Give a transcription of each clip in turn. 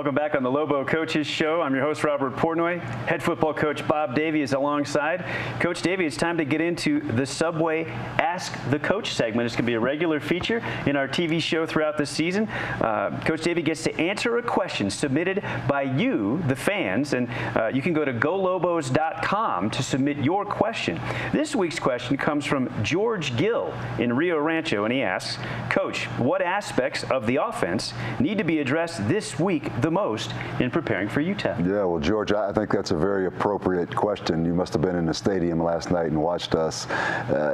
Welcome back on the Lobo Coaches Show. I'm your host, Robert Portnoy. Head football coach Bob Davie is alongside. Coach Davie, it's time to get into the Subway Ask the Coach segment. It's going to be a regular feature in our TV show throughout the season. Coach Davie gets to answer a question submitted by you, the fans, and you can go to golobos.com to submit your question. This week's question comes from George Gill in Rio Rancho, and he asks, Coach, what aspects of the offense need to be addressed this week the most in preparing for UTEP? Yeah, well, George, I think that's a very appropriate question. You must have been in the stadium last night and watched us.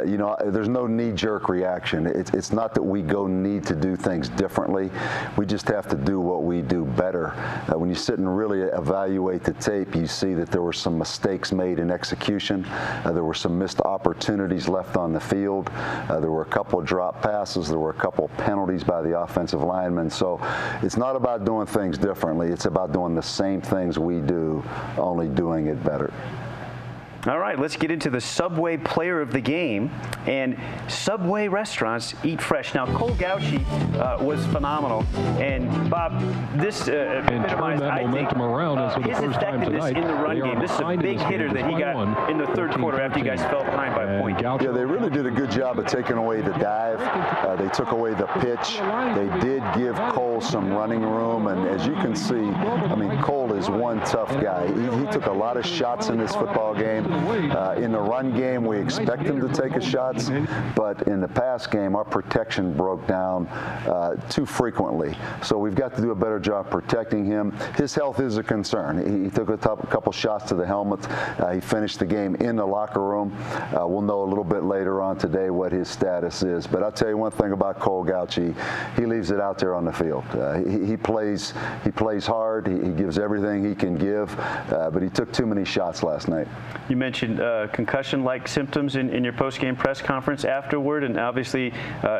You know, there's no knee-jerk reaction. It's not that we need to do things differently. We just have to do what we do better. When you sit and really evaluate the tape, you see that there were some mistakes made in execution. There were some missed opportunities left on the field. There were a couple of drop passes. There were a couple of penalties by the offensive linemen. So it's not about doing things differently. It's about doing the same things we do, only doing it better. All right, let's get into the Subway Player of the Game. And Subway restaurants eat fresh. Now, Cole Gautsche was phenomenal. And, Bob, this epitomized, I think, his effectiveness in the run game. This is a big hitter that he got in the third quarter after you guys fell behind by a point. Yeah, they really did a good job of taking away the dive. They took away the pitch. They did give Cole some running room. And as you can see, I mean, Cole is one tough guy. He took a lot of shots in this football game. In the run game, we expect him to take his shots, but in the pass game, our protection broke down too frequently. So we've got to do a better job protecting him. His health is a concern. He took a couple shots to the helmet. He finished the game in the locker room. We'll know a little bit later on today what his status is. But I'll tell you one thing about Cole Gautsche. He leaves it out there on the field. He plays hard. He gives everything he can give, but he took too many shots last night. You mentioned concussion-like symptoms in your post-game press conference afterward, and obviously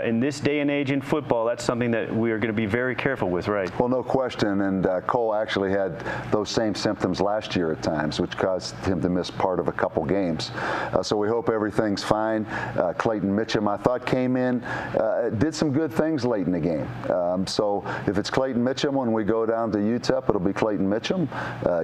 in this day and age in football, that's something that we are going to be very careful with, right? Well, no question, and Cole actually had those same symptoms last year at times, which caused him to miss part of a couple games. So we hope everything's fine. Clayton Mitchem, I thought, came in, did some good things late in the game. So if it's Clayton Mitchem when we go down to UTEP, it'll be Clayton Mitchem.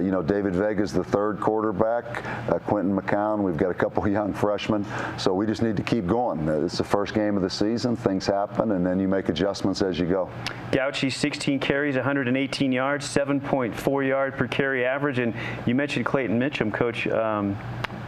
You know, David Vega's the third quarterback. Quentin McCown, we've got a couple of young freshmen, so we just need to keep going. It's the first game of the season, things happen, and then you make adjustments as you go. Gautsche, 16 carries, 118 yards, 7.4 yard per carry average, and you mentioned Clayton Mitchem, Coach.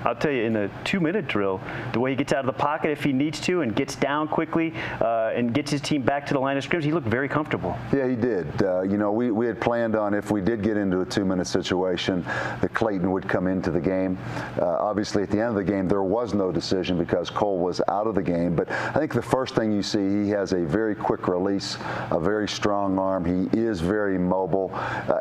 I'll tell you, in the 2-minute drill, the way he gets out of the pocket if he needs to and gets down quickly and gets his team back to the line of scrimmage, he looked very comfortable. Yeah, he did. You know, we had planned on, if we did get into a 2-minute situation, that Clayton would come into the game. Obviously, at the end of the game, there was no decision because Cole was out of the game. But I think the first thing you see, he has a very quick release, a very strong arm. He is very mobile.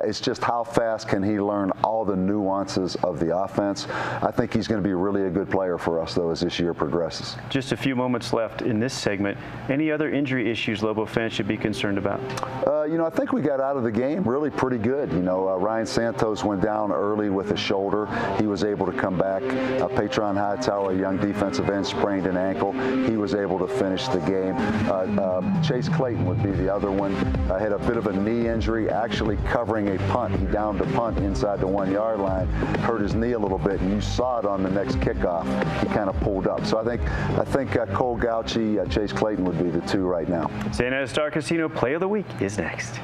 It's just how fast can he learn all the nuances of the offense. I think he's going to be really a good player for us, though, as this year progresses. Just a few moments left in this segment. Any other injury issues Lobo fans should be concerned about? You know, I think we got out of the game really pretty good. You know, Ryan Santos went down early with a shoulder. He was able to come back. Patron Hightower, a young defensive end, sprained an ankle. He was able to finish the game. Chase Clayton would be the other one. Had a bit of a knee injury, actually covering a punt. He downed a punt inside the 1-yard line, hurt his knee a little bit, and you saw it on the next kickoff. He kind of pulled up. So I think Cole Gautsche, Chase Clayton would be the two right now. Santa Ana Star Casino Play of the Week is next.